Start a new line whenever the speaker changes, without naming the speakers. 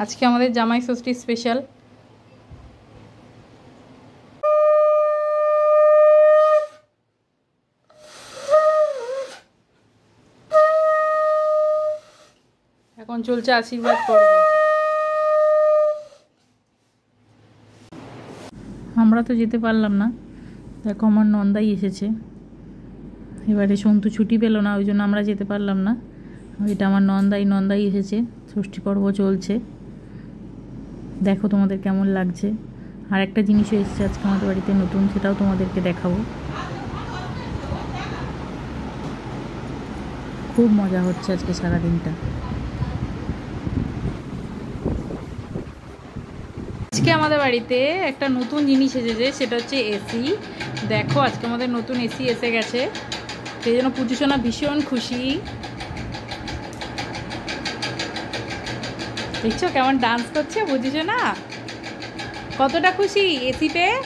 আজকে আমাদের জামাই ষষ্ঠী স্পেশাল। এখন চলছে আশীর্বাদ পর্ব। আমরা তো যেতে পারলাম না, দেখো আমার নন্দাই এসেছে। এবারে সন্তু ছুটি পেল না, ওই জন্য আমরা যেতে পারলাম না। এটা আমার নন্দাই এসেছে, ষষ্ঠী পর্ব চলছে। দেখো তোমাদের কেমন লাগছে। আর একটা জিনিসও এসেছে আজকে আমাদের বাড়িতে নতুন, সেটাও তোমাদেরকে দেখাবো। খুব মজা হচ্ছে আজকে সারাদিনটা। আজকে আমাদের বাড়িতে একটা নতুন জিনিস এসেছে, সেটা হচ্ছে এসি। দেখো আজকে আমাদের নতুন এসি এসে গেছে, সেই জন্য পুজোসোনা ভীষণ খুশি। দেখছো কেমন ডান্স করছে পুজোসোনা, কতটা খুশি এসি পেয়ে।